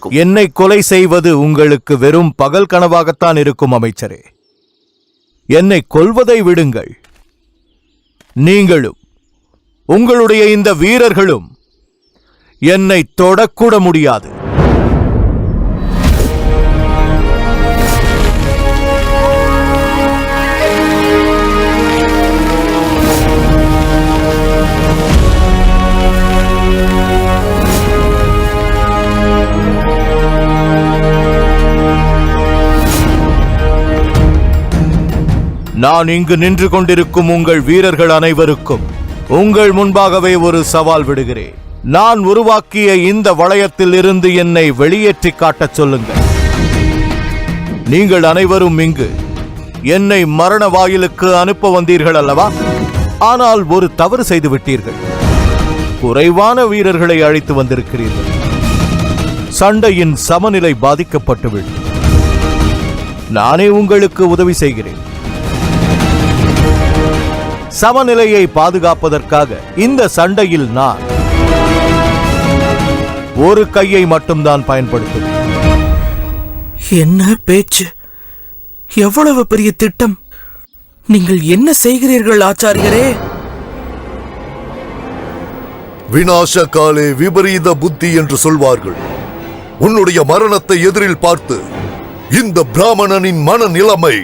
இருக்கும். என்னை கொலை செய்வது உங்களுக்கு வெறும் பகல் கனவாகத்தான் இருக்கும் அமைச்சரே. என்னை கொல்வதை விடுங்கள். நீங்களும் உங்களுடைய இந்த வீரர்களும் என்னை தொடக்கூட முடியாது. நான் இங்கு நின்று கொண்டிருக்கும் உங்கள் வீரர்கள் அனைவருக்கும் உங்கள் முன்பாகவே ஒரு சவால் விடுகிறேன். நான் உருவாக்கிய இந்த வளையத்தில் இருந்து என்னை வெளியேற்றி காட்டச் சொல்லுங்கள். நீங்கள் அனைவரும் இங்கு என்னை மரண வாயிலுக்கு அனுப்ப வந்தீர்கள் அல்லவா? ஆனால் ஒரு தவறு செய்து விட்டீர்கள். குறைவான வீரர்களை அழைத்து வந்திருக்கிறீர்கள். சண்டையின் சமநிலை பாதிக்கப்பட்டுவிடும். நானே உங்களுக்கு உதவி செய்கிறேன். சமநிலையை பாதுகாப்பதற்காக இந்த சண்டையில் நான் ஒரு கையை மட்டும்தான் பயன்படுத்துவேன். என்ன பேச்சு? எவ்வளவு பெரிய திட்டம்! நீங்கள் என்ன செய்கிறீர்கள் ஆச்சாரியரே? விநாச காலே விபரீத புத்தி என்று சொல்வார்கள். உன்னுடைய மரணத்தை எதிரில் பார்த்து இந்த பிராமணனின் மனநிலைமை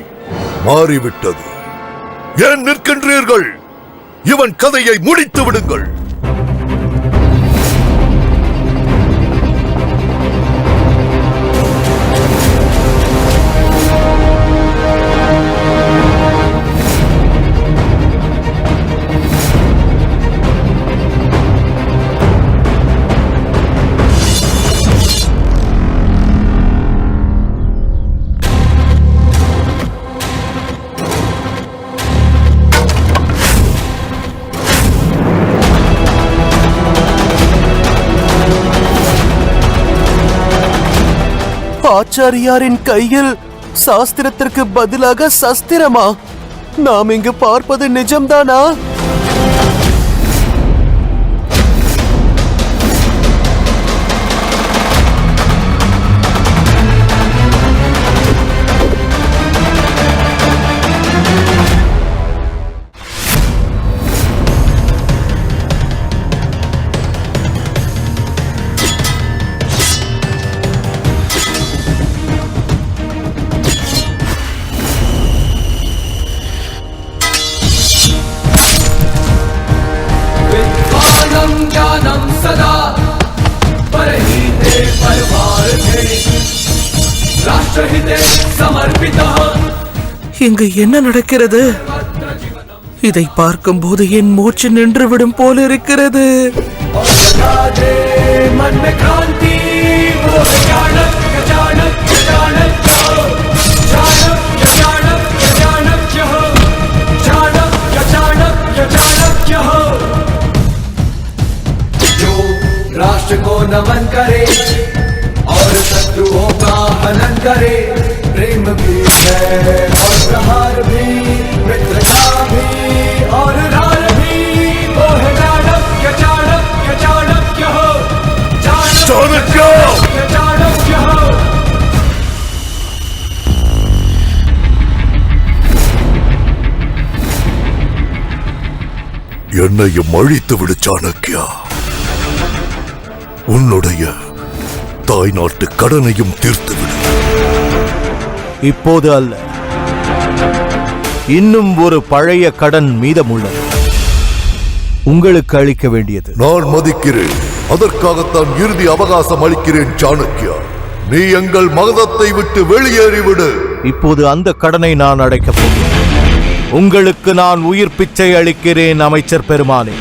மாறிவிட்டது. ஏன் நிற்கின்றீர்கள்? இவன் கதையை முடித்து விடுங்கள். ஆச்சாரியாரின் கையில் சாஸ்திரத்திற்கு பதிலாக சஸ்திரமா? நாம் இங்கு பார்ப்பது நிஜம்தானா? இங்கு என்ன நடக்கிறது? இதை பார்க்கும்போது என் மூச்சு நின்றுவிடும் போல இருக்கிறது. राष्ट्र को नमन करे और शत्रुओं का हनन करे। प्रेम भी है और प्रहार भी, मित्र का भी और रार भी। ओ है चाणक्य चाणक्य चाणक्य हो, चाणक्य चाणक्य हो। என்னையும் அழித்து விடு சாணக்கியா. உன்னுடைய தாய் நாட்டு கடனையும் தீர்த்துவிடு. இப்போது அல்ல, இன்னும் ஒரு பழைய கடன் மீதமுள்ளது. உங்களுக்கு அளிக்க வேண்டியது. நான் மதிக்கிறேன். அதற்காகத்தான் இறுதி அவகாசம் அளிக்கிறேன் சாணக்கியா. நீ எங்கள் மகதத்தை விட்டு வெளியேறிவிடு. இப்போது அந்த கடனை நான் அடைக்கப் போகிறேன். உங்களுக்கு நான் உயிர் பிச்சை அளிக்கிறேன் அமைச்சர் பெருமானே.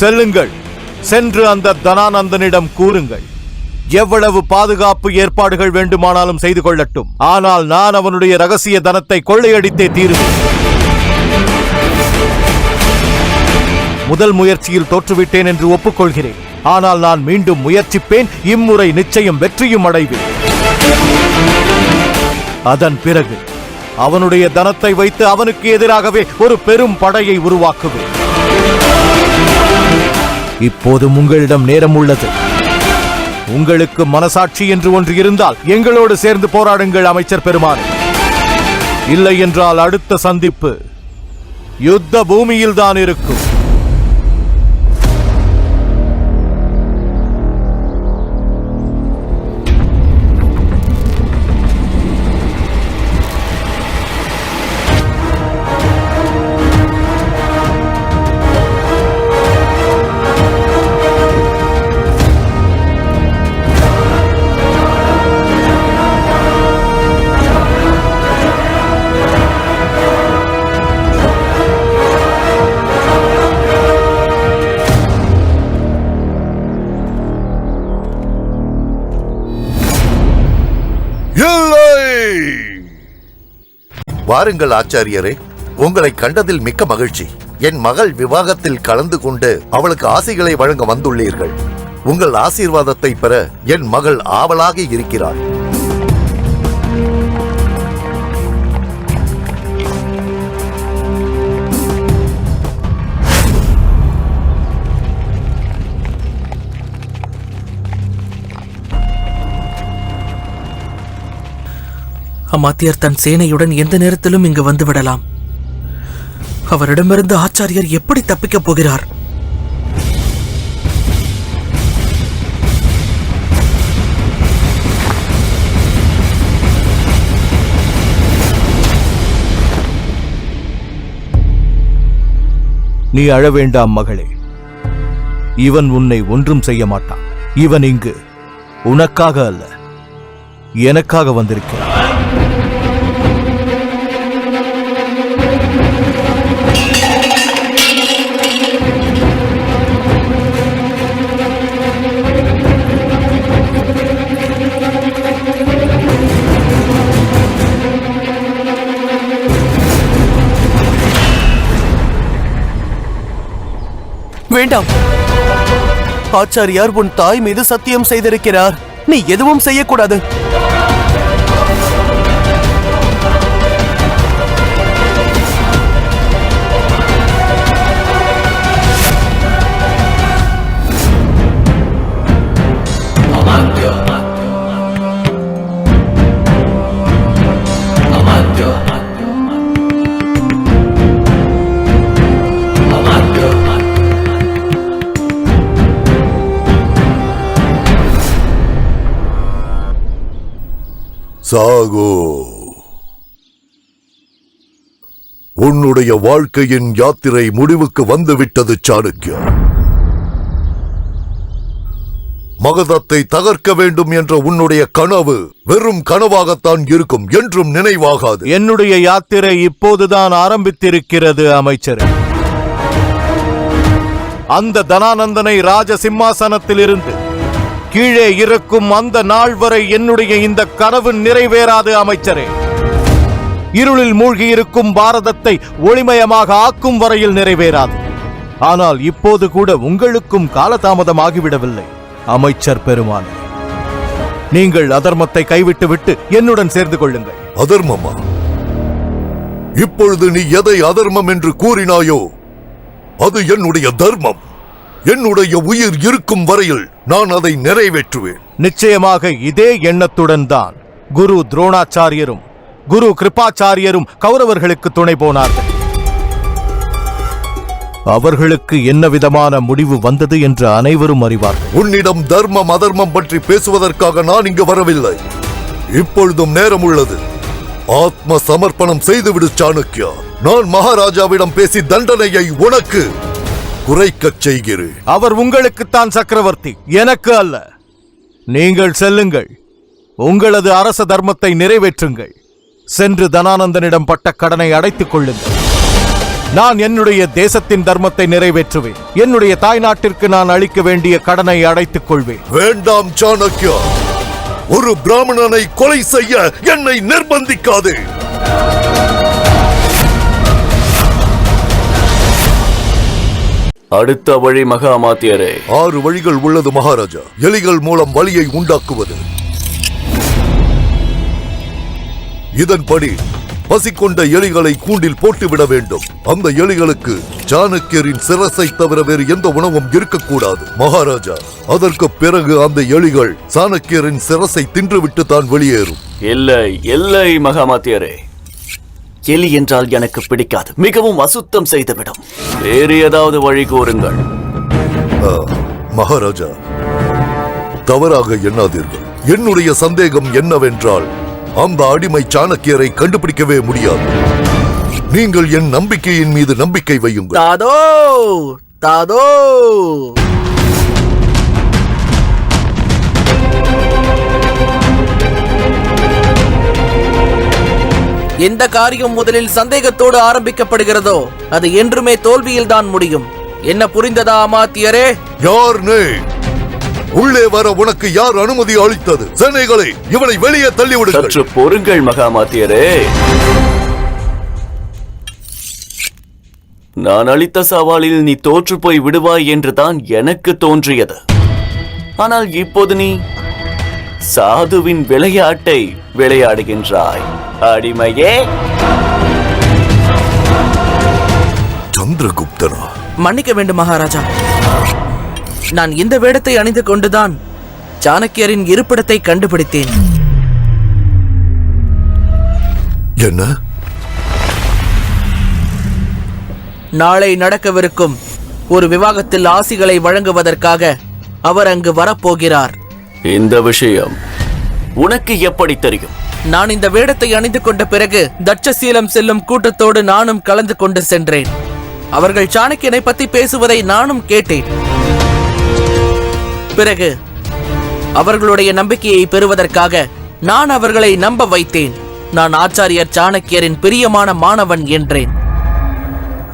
செல்லுங்கள், சென்று அந்த தனானந்தனிடம் கூறுங்கள், எவ்வளவு பாதுகாப்பு ஏற்பாடுகள் வேண்டுமானாலும் செய்து கொள்ளட்டும். ஆனால் நான் அவனுடைய ரகசிய தனத்தை கொள்ளையடித்தே தீருவேன். முதல் முயற்சியில் தோற்றுவிட்டேன் என்று ஒப்புக்கொள்கிறேன். ஆனால் நான் மீண்டும் முயற்சிப்பேன். இம்முறை நிச்சயம் வெற்றியும் அடைவேன். அதன் பிறகு அவனுடைய தனத்தை வைத்து அவனுக்கு எதிராகவே ஒரு பெரும் படையை உருவாக்குவேன். இப்போதும் உங்களிடம் நேரம் உள்ளது. உங்களுக்கு மனசாட்சி என்று ஒன்று இருந்தால் எங்களோடு சேர்ந்து போராடுங்கள் அமைச்சர் பெருமான். இல்லை என்றால் அடுத்த சந்திப்பு யுத்த பூமியில் தான் இருக்கும். வாருங்கள் ஆச்சாரியரே, உங்களை கண்டதில் மிக்க மகிழ்ச்சி. என் மகள் விவாகத்தில் கலந்து கொண்டு அவளுக்கு ஆசைகளை வழங்க வந்துள்ளீர்கள். உங்கள் ஆசீர்வாதத்தை பெற என் மகள் ஆவலாக இருக்கிறாள். அமாத்தியர் தன் சேனையுடன் எந்த நேரத்திலும் இங்கு வந்துவிடலாம். அவரிடமிருந்து ஆச்சாரியர் எப்படி தப்பிக்கப் போகிறார்? நீ அழ வேண்டாம் மகளே. இவன் உன்னை ஒன்றும் செய்ய மாட்டான். இவன் இங்கு உனக்காக அல்ல, எனக்காக வந்திருக்கிறான். வேண்டாம். ஆச்சாரியார் உன் தாய் மீது சத்தியம் செய்திருக்கிறார். நீ எதுவும் செய்யக்கூடாது. சாகோ, உன்னுடைய வாழ்க்கையின் யாத்திரை முடிவுக்கு வந்துவிட்டது சாணக்கியா. மகதத்தை தகர்க்க வேண்டும் என்ற உன்னுடைய கனவு வெறும் கனவாகத்தான் இருக்கும், என்றும் நினைவாகாது. என்னுடைய யாத்திரை இப்போதுதான் ஆரம்பித்திருக்கிறது அமைச்சரே. அந்த தனானந்தனை ராஜ சிம்மாசனத்திலிருந்து கீழே இறக்கும் அந்த நாள் வரை என்னுடைய இந்த கனவு நிறைவேறாது அமைச்சரே. இருளில் மூழ்கி இருக்கும் பாரதத்தை ஒளிமயமாக ஆக்கும் வரையில் நிறைவேறாது. ஆனால் இப்போது கூட உங்களுக்கும் காலதாமதமாகிவிடவில்லை அமைச்சர் பெருமானே. நீங்கள் அதர்மத்தை கைவிட்டுவிட்டு என்னுடன் சேர்ந்து கொள்ளுங்கள். அதர்மமா? இப்பொழுது நீ எதை அதர்மம் என்று கூறினாயோ அது என்னுடைய தர்மம். என்னுடைய உயிர் இருக்கும் வரையில் நான் அதை நிறைவேற்றுவேன். நிச்சயமாக இதே எண்ணத்துடன் தான் குரு துரோணாச்சாரியரும் குரு கிருபாச்சாரியரும் கௌரவர்களுக்கு துணை போனார்கள். அவர்களுக்கு என்ன விதமான முடிவு வந்தது என்று அனைவரும் அறிவார்கள். உன்னிடம் தர்மம் அதர்மம் பற்றி பேசுவதற்காக நான் இங்கு வரவில்லை. இப்பொழுதும் நேரம் உள்ளது. ஆத்ம சமர்ப்பணம் செய்துவிடு சாணக்கியா. நான் மகாராஜாவிடம் பேசி தண்டனையை உனக்கு குறைக்கச் செய்கிறேன். அவர் உங்களுக்குத்தான் சக்கரவர்த்தி, எனக்கு அல்ல. நீங்கள் செல்லுங்கள், உங்களது அரச தர்மத்தை நிறைவேற்றுங்கள். சென்று தனானந்தனிடம் பட்ட கடனை அடைத்துக் கொள்ளுங்கள். நான் என்னுடைய தேசத்தின் தர்மத்தை நிறைவேற்றுவேன். என்னுடைய தாய் நாட்டிற்கு நான் அளிக்க வேண்டிய கடனை அடைத்துக் கொள்வேன். வேண்டாம் சாணக்கியா, ஒரு பிராமணனை கொலை செய்ய என்னை நிர்பந்திக்காதே. அடுத்த வழி மகா அமாத்தியரே. 6 வழிகள் உள்ளது மகாராஜா. எலிகள் மூலம் வலியை உண்டாக்குவது. இதன்படி பசி கொண்ட எலிகளை கூண்டில் போட்டுவிட வேண்டும். அந்த எலிகளுக்கு சாணக்கியரின் சிரசை தவிர வேறு எந்த உணவும் இருக்கக்கூடாது. மகாராஜா, அதற்கு பிறகு அந்த எலிகள் சாணக்கியரின் சிரசை தின்றுவிட்டு தான் வெளியேறும். இல்லை இல்லை மகாமாத்தியரே, எலி என்றால் எனக்கு பிடிக்காது, மிகவும் அசுத்தம் செய்துவிடும். வேறு ஏதாவது வழி கூறுங்கள். மகாராஜா, தவறாக எண்ணாதீர்கள். என்னுடைய சந்தேகம் என்னவென்றால், அந்த அடிமை சாணக்கியரை கண்டுபிடிக்கவே முடியாது. நீங்கள் என் நம்பிக்கையின் மீது நம்பிக்கை வையுங்கள். தாதோ தாதோ, எந்த காரியம் முதலில் சந்தேகத்தோடு ஆரம்பிக்கப்படுகிறதோ அது என்றுமே தோல்வியில் தான் முடியும். என்ன புரிந்ததா அமாத்தியரே? யார் நீ? உள்ளே வர உனக்கு யார் அனுமதி அளித்தது? சேனைகளை இவனை வெளியே தள்ளிவிடுங்கள். சற்று பொறுங்கள் மகாமாத்தியரே. நான் அளித்த சவாலில் நீ தோற்று போய் விடுவாய் என்றுதான் எனக்கு தோன்றியது. ஆனால் இப்போது நீ சாதுவின் விளையாட்டை விளையாடுகின்றாய். அடிமையே, சந்திரகுப்தனா? மன்னிக்க வேண்டும் மகாராஜா. நான் இந்த வேடத்தை அணிந்து கொண்டுதான் சாணக்கியரின் இருப்பிடத்தை கண்டுபிடித்தேன். என்ன? நாளை நடக்கவிருக்கும் ஒரு விவாகத்தில் ஆசிகளை வழங்குவதற்காக அவர் அங்கு வரப்போகிறார். இந்த விஷயம் உனக்கு எப்படி தெரியும்? நான் இந்த வேடத்தை அணிந்து கொண்ட பிறகு தட்சசீலம் செல்லும் கூட்டத்தோடு நானும் கலந்து கொண்டு சென்றேன். அவர்கள் சாணக்கியனை பத்தி பேசுவதை நானும் கேட்டேன். பிறகு அவர்களுடைய நம்பிக்கையை பெறுவதற்காக நான் அவர்களை நம்ப வைத்தேன். நான் ஆச்சாரியர் சாணக்கியரின் பிரியமான மாணவன் என்றேன்.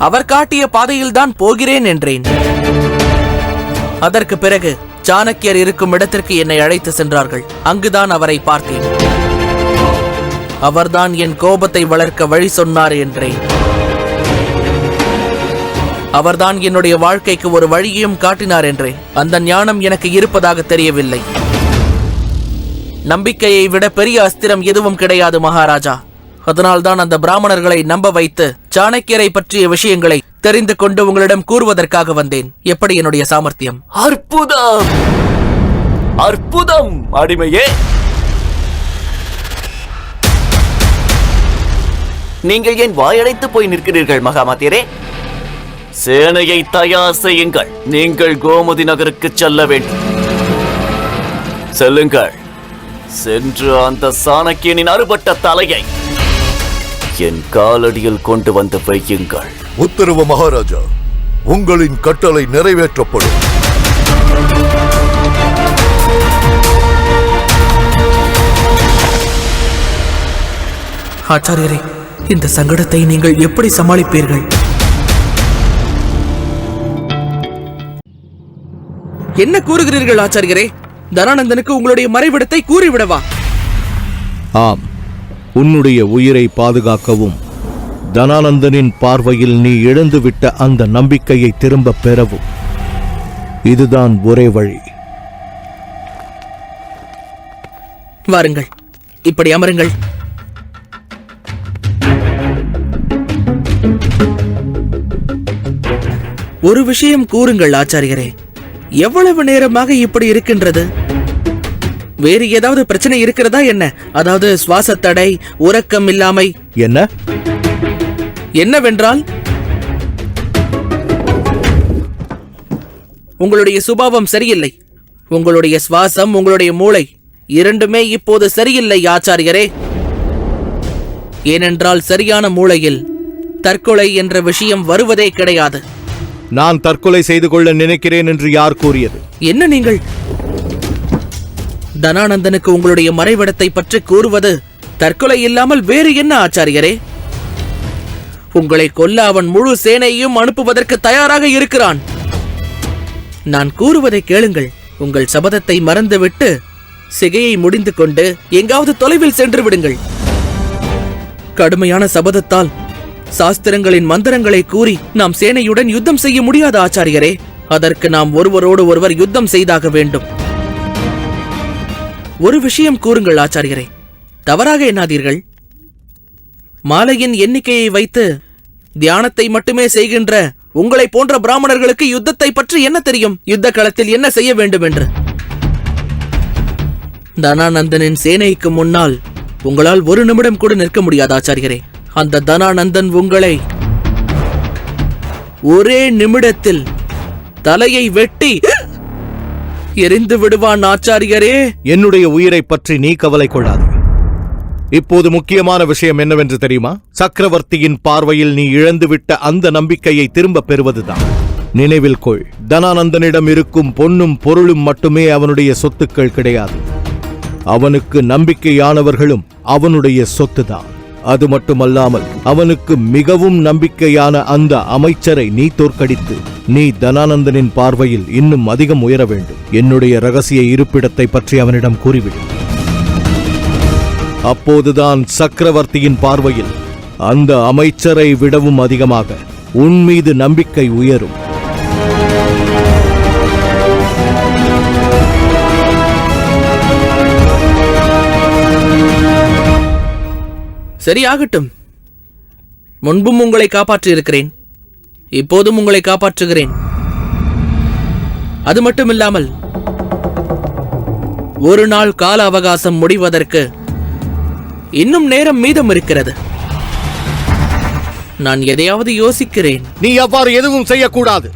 அவர் காட்டிய பாதையில் தான் போகிறேன் என்றேன். அதற்கு பிறகு சாணக்கியர் இருக்கும் இடத்திற்கு என்னை அழைத்து சென்றார்கள். அங்குதான் அவரை பார்த்தேன். அவர்தான் என் கோபத்தை வளர்க்க வழி சொன்னார் என்றேன். அவர்தான் என்னுடைய வாழ்க்கைக்கு ஒரு வழியையும் காட்டினார் என்றேன். அந்த ஞானம் எனக்கு இருப்பதாக தெரியவில்லை. நம்பிக்கையை விட பெரிய அஸ்திரம் எதுவும் கிடையாது மகாராஜா. அதனால்தான் அந்த பிராமணர்களை நம்ப வைத்து சாணக்கியரை பற்றிய விஷயங்களை தெரிந்து கொண்டு உங்களிடம் கூறுவதற்காக வந்தேன். எப்படி என்னுடைய சாமர்த்தியம்? அற்புதம், அற்புதம் அடிமையே. நீங்கள் ஏன் வாயடைத்து போய் நிற்கிறீர்கள் மகாமாத்தியரே? சேனையை தயார் செய்யுங்கள். நீங்கள் கோமதி நகருக்கு செல்ல வேண்டும். செல்லுங்கள். சென்று அந்த சாணக்கியனின் அறுபட்ட தலையை என் காலடியில் கொண்டு வந்து வையுங்கள். உத்தரவு மகாராஜா. உங்களின் கட்டளை நிறைவேற்றப்படும். ஆச்சாரியரே, இந்த சங்கடத்தை நீங்கள் எப்படி சமாளிப்பீர்கள்? என்ன கூறுகிறீர்கள் ஆச்சாரியரே? தனானந்தனுக்கு உங்களுடைய மறைவிடத்தை கூறிவிடவா? ஆம், உன்னுடைய உயிரை பாதுகாக்கவும் தனானந்தனின் பார்வையில் நீ இழந்துவிட்ட அந்த நம்பிக்கையை திரும்ப பெறவும் இதுதான் ஒரே வழி. வாருங்கள், இப்படி அமருங்கள். ஒரு விஷயம் கூறுங்கள் ஆச்சாரியரே. எவ்வளவு நேரமாக இப்படி இருக்கின்றது? வேறு ஏதாவது பிரச்சனை இருக்கிறதா என்ன? அதாவது சுவாச தடை, உறக்கம் இல்லாமை? என்ன? என்னவென்றால் உங்களுடைய சுபாவம் சரியில்லை. உங்களுடைய சுவாசம், உங்களுடைய மூளை இரண்டுமே இப்போது சரியில்லை ஆச்சாரியரே. ஏனென்றால் சரியான மூளையில் தற்கொலை என்ற விஷயம் வருவதே கிடையாது. நான் தற்கொலை செய்து கொள்ள நினைக்கிறேன் என்று யார் கூறியது? என்ன நீங்கள் தனானந்தனுக்கு உங்களுடைய மறைவிடத்தை பற்றி கூறுவது தற்கொலை இல்லாமல் வேறு என்ன ஆச்சாரியரே? உங்களை கொல்ல அவன் முழு சேனையையும் அனுப்புவதற்கு தயாராக இருக்கிறான். நான் கூறுவதை கேளுங்கள். உங்கள் சபதத்தை மறந்துவிட்டு சிகையை முடிந்து கொண்டு எங்காவது தொலைவில் சென்று விடுங்கள். கடுமையான சபதத்தால் சாஸ்திரங்களின் மந்திரங்களை கூறி நாம் சேனையுடன் யுத்தம் செய்ய முடியாத ஆச்சாரியரே. அதற்கு நாம் ஒருவரோடு ஒருவர் யுத்தம் செய்தாக வேண்டும். ஒரு விஷயம் கூறுங்கள் ஆச்சாரியரே, தவறாக எண்ணாதீர்கள். மாலையின் எண்ணிக்கையை வைத்து தியானத்தை மட்டுமே செய்கின்ற உங்களை போன்ற பிராமணர்களுக்கு யுத்தத்தை பற்றி என்ன தெரியும்? யுத்த களத்தில் என்ன செய்ய வேண்டும் என்று. தனானந்தனின் சேனைக்கு முன்னால் உங்களால் ஒரு நிமிடம் கூட நிற்க முடியாது ஆச்சாரியரே. அந்த தனானந்தன் உங்களை ஒரே நிமிடத்தில் தலையை வெட்டி எரிந்து விடுவான் ஆச்சாரியரே. என்னுடைய உயிரை பற்றி நீ கவலை கொள்ளாதே. இப்போது முக்கியமான விஷயம் என்னவென்று தெரியுமா? சக்கரவர்த்தியின் பார்வையில் நீ இழந்துவிட்ட அந்த நம்பிக்கையை திரும்ப பெறுவதுதான். நினைவில் கொள், தனானந்தனிடம் இருக்கும் பொன்னும் பொருளும் மட்டுமே அவனுடைய சொத்துக்கள் கிடையாது. அவனுக்கு நம்பிக்கையானவர்களும் அவனுடைய சொத்துதான். அது மட்டுமல்லாமல் அவனுக்கு மிகவும் நம்பிக்கையான அந்த அமைச்சரை நீ தோற்கடித்து நீ தனானந்தனின் பார்வையில் இன்னும் அதிகம் உயர வேண்டும். என்னுடைய ரகசிய இருப்பிடத்தை பற்றி அவனிடம் கூறிவிடு. அப்போதுதான் சக்கரவர்த்தியின் பார்வையில் அந்த அமைச்சரை விடவும் அதிகமாக உன் மீது நம்பிக்கை உயரும். சரியாகட்டும். முன்பும் உங்களை காப்பாற்றியிருக்கிறேன், இப்போதும் உங்களை காப்பாற்றுகிறேன். அது மட்டுமில்லாமல் ஒரு நாள் கால அவகாசம் முடிவதற்கு இன்னும் நேரம் மீதம் இருக்கிறது. நான் எதையாவது யோசிக்கிறேன். நீ அவ்வாறு எதுவும் செய்யக்கூடாது.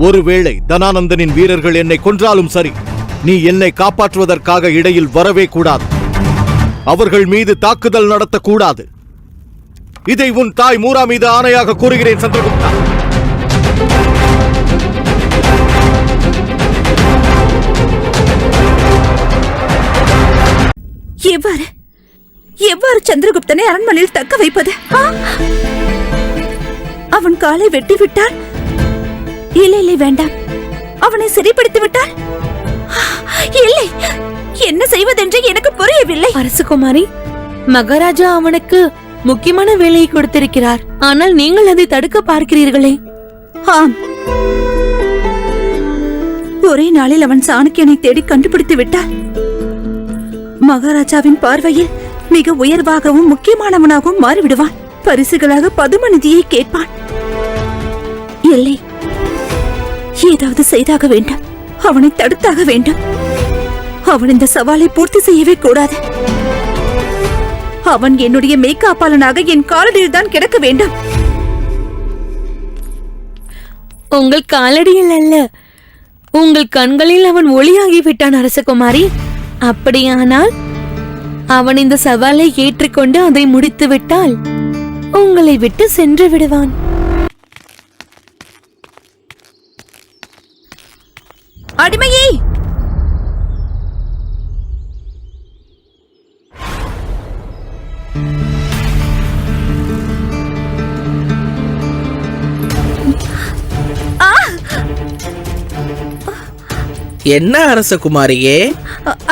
ஒருவேளை தனானந்தனின் வீரர்கள் என்னை கொன்றாலும் சரி, நீ என்னை காப்பாற்றுவதற்காக இடையில் வரவே கூடாது. அவர்கள் மீது தாக்குதல் நடத்தக்கூடாது. இதை உன் தாய் மூரா மீது ஆணையாக கூறுகிறேன் சந்திரகுப்தா. எவ்வாறு சந்திரகுப்தனை அரண்மனையில் தக்க வைப்பது? அவன் காலை வெட்டி விட்டால்? இல்லை வேண்டாம். அவனை சிறைப்படுத்தி விட்டால்? இல்லை. என்ன செய்வதென்று எனக்கு புரியவில்லை. அரசகுமாரி, மகாராஜா அவனுக்கு முக்கியமான வேலையை கொடுத்திருக்கிறார். ஆனால் நீங்கள் அதை தடுக்க பார்க்கிறீர்களே. ஆம், ஒரே நாளில் அவன் சாணக்கியனை தேடி கண்டுபிடித்து விட்டார். மகாராஜாவின் பார்வையில் மிக உயர்வாகவும் முக்கியமானவனாகவும் மாறிவிடுவான். பரிசுகளாக பதும நிதியை கேட்பான். இல்லை, ஏதாவது செய்தாக வேண்டும். அவனை தடுத்தாக வேண்டும். அவன் இந்த சவாலை பூர்த்தி செய்யவே கூடாது. அவன் என்னுடைய மெய்காப்பாளனாக என் காலடியில் தான் கிடக்க வேண்டும். உங்கள் காலடியில் அல்ல, உங்கள் கண்களில் அவன் ஒளியாகிவிட்டான் அரசகுமாரி. அப்படியானால் அவன் இந்த சவாலை ஏற்றுக்கொண்டு அதை முடித்து விட்டால் உங்களை விட்டு சென்று விடுவான். அடிமையே, என்ன அரசகுமாரியே?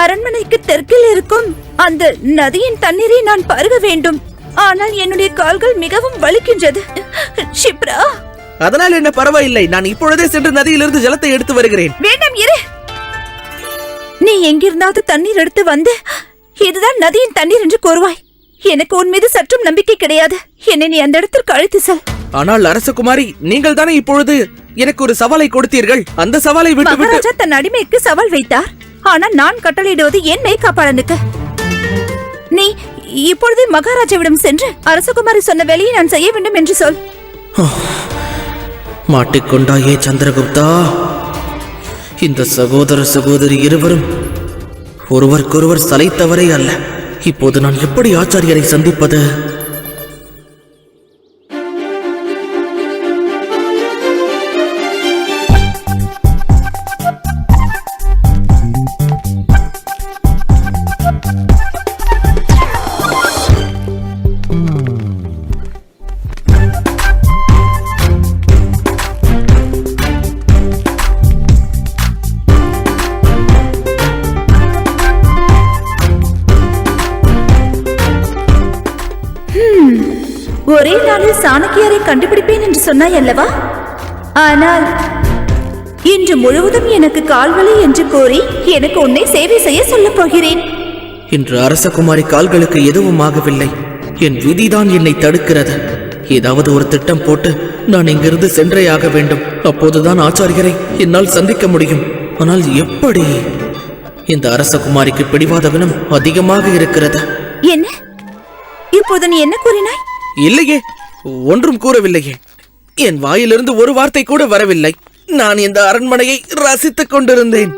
அரண்மனைக்கு தெற்கில் இருக்கும் அந்த நதியின் தண்ணீரை நான் பருக வேண்டும். ஆனால் என்னுடைய கால்கள் மிகவும் வலிக்கின்றது. ஷிப்ரா, அதனால் என்ன, பரவாயில்லை. நான் இப்பொழுதே சென்று நதியிலிருந்து ஜலத்தை எடுத்து வருகிறேன். வேண்டாம், இரு. நீ எங்கிருந்தாவது தண்ணீர் எடுத்து வந்து இதுதான் நதியின் தண்ணீர் என்று கூறுவாய். எனக்கு உன் மீது சற்றும் நம்பிக்கை கிடையாது. என்னை நீ அந்த இடத்திற்கு அழைத்து செல். ஆனால் அரசகுமாரி, நீங்கள் தானே இப்பொழுது எனக்கு ஒரு சவாலை கொடுத்தீர்கள். அந்த சவாலை விட்டு மகாராஜா தன் அடிமைக்கு சவால் வைத்தார். ஆனால் நான் கட்டளையிடுவது என் மெய்காப்பாளனுக்கு. நீ இப்பொழுது மகாராஜாவிடம் சென்று அரசகுமாரி சொன்ன வேலையை நான் செய்ய வேண்டும் என்று சொல். மாட்டிக்கொண்டாயே சந்திரகுப்தா. இந்த சகோதர சகோதரி இருவரும் ஒருவருக்கொருவர் சலைத்தவரே அல்ல. இப்போது நான் எப்படி ஆச்சாரியரை சந்திப்பது? ஒரே நாளில் சாணக்கியரை கண்டுபிடிப்பேன் என்று சொன்னாய் அல்லவா? ஆனால் இன்று முழுவதும் எனக்கு கால்வலி என்று கூறி எனக்கு உன்னை சேவை செய்ய சொல்லப் போகிறேன். இன்று அரசகுமாரி கால்களுக்கு எதுவும் ஆகவில்லை. என் விதிதான் என்னை தடுக்கிறது. ஏதாவது ஒரு திட்டம் போட்டு நான் இங்கிருந்து சென்றே ஆக வேண்டும். அப்போதுதான் ஆச்சாரியரை என்னால் சந்திக்க முடியும். ஆனால் எப்படி? இந்த அரசகுமாரிக்கு பிடிவாதவனும் அதிகமாக இருக்கிறது. என்ன? இப்போது நீ என்ன கூறினாய்? இல்லையே, ஒன்றும் கூறவில்லையே. என் வாயிலிருந்து ஒரு வார்த்தை கூட வரவில்லை. நான் இந்த அரண்மனையை ரசித்துக் கொண்டிருந்தேன்.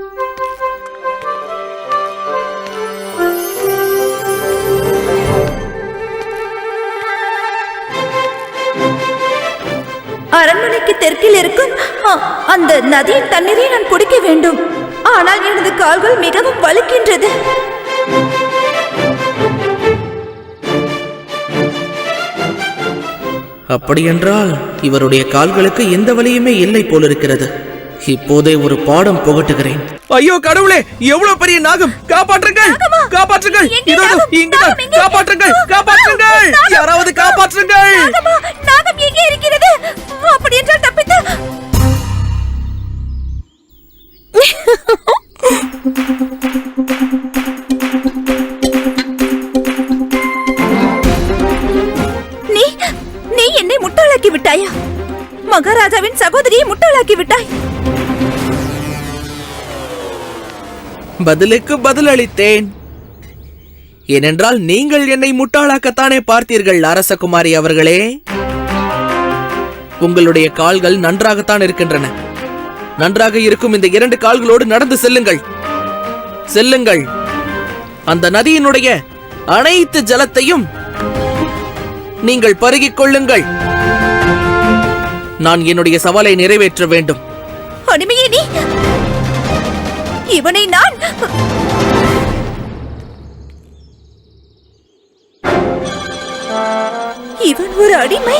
அரண்மனைக்கு தெற்கில் இருக்கும் அந்த நதியின் தண்ணீரை நான் குடிக்க வேண்டும். ஆனால் எனது கால்கள் மிகவும் வலிக்கின்றது. அப்படியென்றால் இவருடைய கால்களுக்கு எந்த வலியுமே இல்லை போலிருக்கிறது. இப்போதே ஒரு பாடம் புகட்டுகிறேன். ஐயோ கடவுளே, எவ்வளவு பெரிய நாகம்! காப்பாற்றுங்கள், காப்பாற்றுங்கள்! இதோ இங்குதான், காப்பாற்றுங்கள், காப்பாற்றுங்கள்! யாராவது காப்பாற்றுங்கள்! நாகம் எங்கே இருக்கிறது? அப்படி என்றால் தப்பித்து நீ என்னை முட்டாளாக்கி விட்டாயா? மகாராஜாவின் சகோதரியை முட்டாளாக்கி விட்டாய். பதிலுக்கு பதில் அளித்தேன். ஏனென்றால் நீங்கள் என்னை முட்டாளாக்கத்தானே பார்த்தீர்கள் அரசகுமாரி அவர்களே. உங்களுடைய கால்கள் நன்றாகத்தான் இருக்கின்றன. நன்றாக இருக்கும் இந்த 2 கால்களோடு நடந்து செல்லுங்கள், செல்லுங்கள். அந்த நதியினுடைய அனைத்து ஜலத்தையும் நீங்கள் பருகிக் கொள்ளுங்கள். நான் என்னுடைய சவாலை நிறைவேற்ற வேண்டும். அடிமையே நீ! இவனை நான் இவன் ஒரு அடிமை.